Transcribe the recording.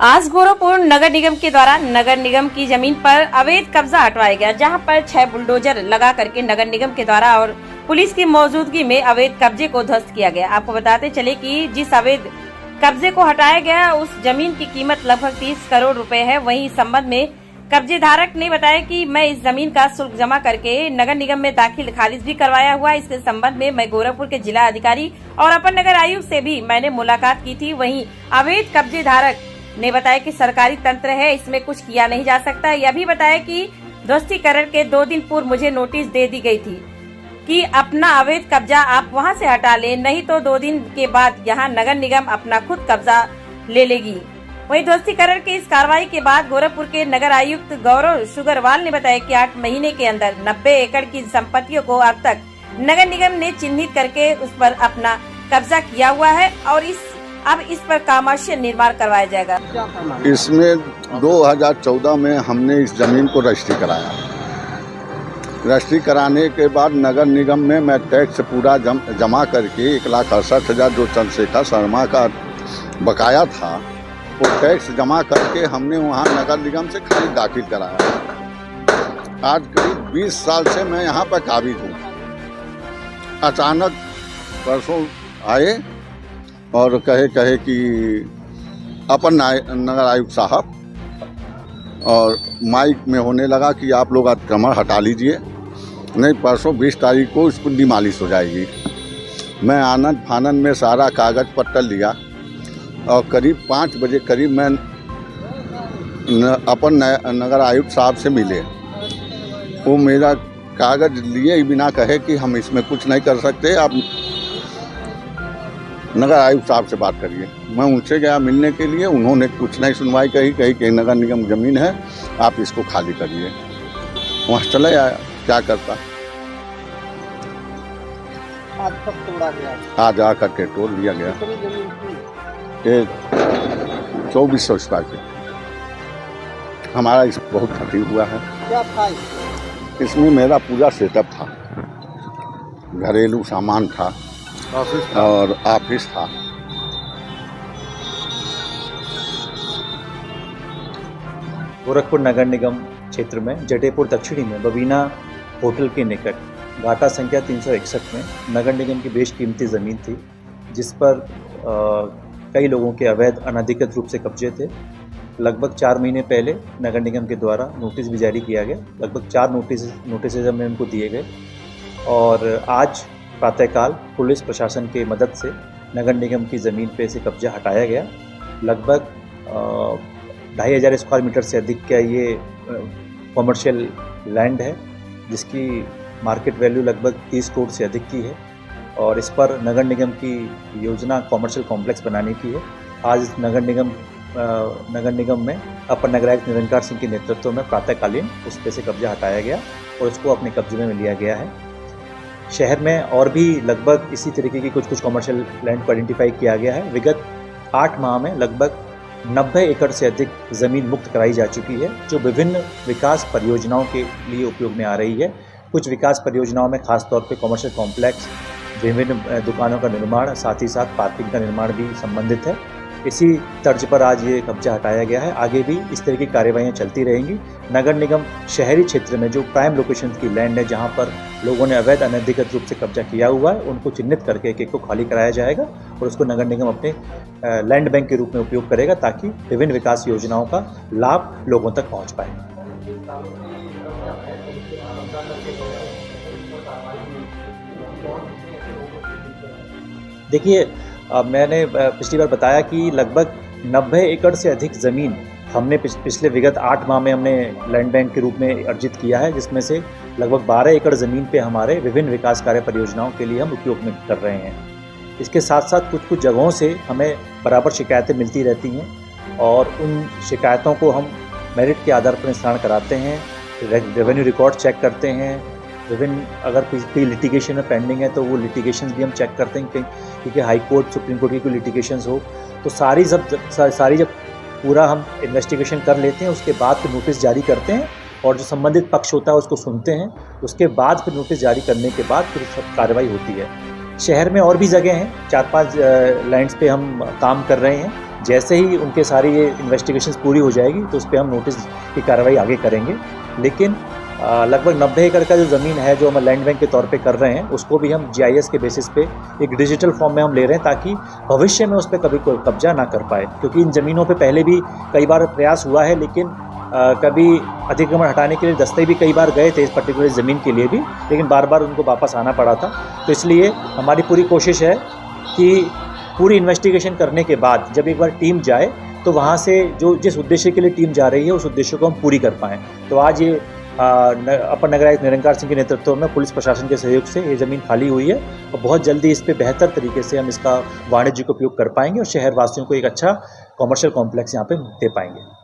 आज गोरखपुर नगर निगम के द्वारा नगर निगम की जमीन पर अवैध कब्जा हटवाया गया, जहां पर 6 बुलडोजर लगा करके नगर निगम के द्वारा और पुलिस की मौजूदगी में अवैध कब्जे को ध्वस्त किया गया। आपको बताते चले कि जिस अवैध कब्जे को हटाया गया उस जमीन की कीमत लगभग 30 करोड़ रुपए है। वहीं इस संबंध में कब्जे धारक ने बताया कि मैं इस जमीन का शुल्क जमा करके नगर निगम में दाखिल खारिज भी करवाया हुआ। इसके संबंध में मैं गोरखपुर के जिला अधिकारी और अपर नगर आयुक्त से भी मैंने मुलाकात की थी। वहीं अवैध कब्जे धारक ने बताया कि सरकारी तंत्र है, इसमें कुछ किया नहीं जा सकता। यह भी बताया कि ध्वस्तीकरण के 2 दिन पूर्व मुझे नोटिस दे दी गई थी कि अपना अवैध कब्जा आप वहां से हटा लें, नहीं तो 2 दिन के बाद यहां नगर निगम अपना खुद कब्जा ले लेगी। वहीं ध्वस्तीकरण की इस कार्रवाई के बाद गोरखपुर के नगर आयुक्त गौरव शुगरवाल ने बताया कि 8 महीने के अंदर 90 एकड़ की संपत्तियों को अब तक नगर निगम ने चिन्हित करके उस पर अपना कब्जा किया हुआ है और अब इस पर कमर्शियल निर्माण करवाया जाएगा। इसमें 2014 में हमने इस जमीन को रजिस्ट्री कराया। रजिस्ट्री कराने के बाद नगर निगम में मैं टैक्स पूरा जमा करके 1,68,000 जो चंद्रशेखर शर्मा का बकाया था वो टैक्स जमा करके हमने वहाँ नगर निगम से खारिज दाखिल कराया। आज करीब 20 साल से मैं यहाँ पर काबिज हूँ। अचानक परसों आए और कहे कि अपर नगर आयुक्त साहब और माइक में होने लगा कि आप लोग अतिक्रमण हटा लीजिए, नहीं परसों 20 तारीख को इसको डिमालिश हो जाएगी। मैं आनंद फानंद में सारा कागज पत्तर लिया और करीब 5 बजे करीब मैं अपर नगर आयुक्त साहब से मिले। वो मेरा कागज लिए ही बिना कहे कि हम इसमें कुछ नहीं कर सकते, आप नगर आयुक्त साहब से बात करिए। मैं उनसे गया मिलने के लिए, उन्होंने कुछ नहीं सुनवाई कही कि नगर निगम ज़मीन है, आप इसको खाली करिए। वहाँ चले आया, क्या करता। आज कब तोड़ा गया? आज आकर के तोड़ लिया गया। ये 2400 स्क्वायर फीट हमारा इस बहुत क्षति हुआ है। क्या था इसमें? मेरा पूरा सेटअप था, घरेलू सामान था और ऑफिस था। गोरखपुर नगर निगम क्षेत्र में जटेपुर दक्षिणी में बबीना होटल के निकट घाटा संख्या 361 में नगर निगम की बेशकीमती ज़मीन थी, जिस पर कई लोगों के अवैध अनधिकृत रूप से कब्जे थे। लगभग 4 महीने पहले नगर निगम के द्वारा नोटिस भी जारी किया गया। लगभग 4 नोटिस हमें उनको दिए गए और आज प्रातःकाल पुलिस प्रशासन की मदद से नगर निगम की ज़मीन पे से कब्जा हटाया गया। लगभग 2,500 स्क्वायर मीटर से अधिक का ये कॉमर्शियल लैंड है, जिसकी मार्केट वैल्यू लगभग 30 करोड़ से अधिक की है और इस पर नगर निगम की योजना कॉमर्शियल कॉम्प्लेक्स बनाने की है। आज इस नगर निगम में अपर नगर आयुक्त निरंकार सिंह के नेतृत्व में प्रातःकालीन उस पे से कब्जा हटाया गया और उसको अपने कब्जे में लिया गया है। शहर में और भी लगभग इसी तरीके की कुछ कॉमर्शियल लैंड को आइडेंटिफाई किया गया है। विगत 8 माह में लगभग 90 एकड़ से अधिक ज़मीन मुक्त कराई जा चुकी है, जो विभिन्न विकास परियोजनाओं के लिए उपयोग में आ रही है। कुछ विकास परियोजनाओं में खासतौर पे कॉमर्शियल कॉम्प्लेक्स, विभिन्न दुकानों का निर्माण, साथ ही साथ पार्किंग का निर्माण भी संबंधित है। इसी तर्ज पर आज ये कब्जा हटाया गया है। आगे भी इस तरह की कार्यवाहियाँ चलती रहेंगी। नगर निगम शहरी क्षेत्र में जो प्राइम लोकेशन की लैंड है, जहाँ पर लोगों ने अवैध अनधिकृत रूप से कब्जा किया हुआ है, उनको चिन्हित करके एक को खाली कराया जाएगा और उसको नगर निगम अपने लैंड बैंक के रूप में उपयोग करेगा, ताकि विभिन्न विकास योजनाओं का लाभ लोगों तक पहुँच पाए। देखिए, मैंने पिछली बार बताया कि लगभग 90 एकड़ से अधिक ज़मीन हमने पिछले विगत 8 माह में हमने लैंड बैंक के रूप में अर्जित किया है, जिसमें से लगभग 12 एकड़ ज़मीन पे हमारे विभिन्न विकास कार्य परियोजनाओं के लिए हम उपयोग में कर रहे हैं। इसके साथ साथ कुछ जगहों से हमें बराबर शिकायतें मिलती रहती हैं और उन शिकायतों को हम मेरिट के आधार पर निस्तारण कराते हैं, रेवेन्यू रिकॉर्ड चेक करते हैं। विभिन्न अगर कोई लिटिगेशन में पेंडिंग है तो वो लिटिगेशंस भी हम चेक करते हैं, क्योंकि हाई कोर्ट, सुप्रीम कोर्ट की कोई लिटिगेशंस हो तो सारी जब पूरा हम इन्वेस्टिगेशन कर लेते हैं, उसके बाद फिर नोटिस जारी करते हैं और जो संबंधित पक्ष होता है उसको सुनते हैं। उसके बाद फिर नोटिस जारी करने के बाद फिर सब कार्रवाई होती है। शहर में और भी जगह हैं, 4-5 लैंड्स पे हम काम कर रहे हैं, जैसे ही उनके सारी ये इन्वेस्टिगेशंस पूरी हो जाएगी तो उस पर हम नोटिस की कार्रवाई आगे करेंगे। लेकिन लगभग 90 एकड़ का जो ज़मीन है जो हम लैंड बैंक के तौर पे कर रहे हैं उसको भी हम GIS के बेसिस पे एक डिजिटल फॉर्म में हम ले रहे हैं ताकि भविष्य में उस पर कभी कोई कब्जा ना कर पाए, क्योंकि इन ज़मीनों पे पहले भी कई बार प्रयास हुआ है लेकिन कभी अतिक्रमण हटाने के लिए दस्ते भी कई बार गए थे इस पर्टिकुलर ज़मीन के लिए भी, लेकिन बार बार उनको वापस आना पड़ा था। तो इसलिए हमारी पूरी कोशिश है कि पूरी इन्वेस्टिगेशन करने के बाद जब एक बार टीम जाए तो वहाँ से जो जिस उद्देश्य के लिए टीम जा रही है उस उद्देश्य को हम पूरी कर पाएँ। तो आज ये अपर नगर आयुक्त निरंकार सिंह के नेतृत्व में पुलिस प्रशासन के सहयोग से ये ज़मीन खाली हुई है और बहुत जल्दी इस पे बेहतर तरीके से हम इसका वाणिज्यिक उपयोग कर पाएंगे और शहर वासियों को एक अच्छा कॉमर्शियल कॉम्प्लेक्स यहाँ पे दे पाएंगे।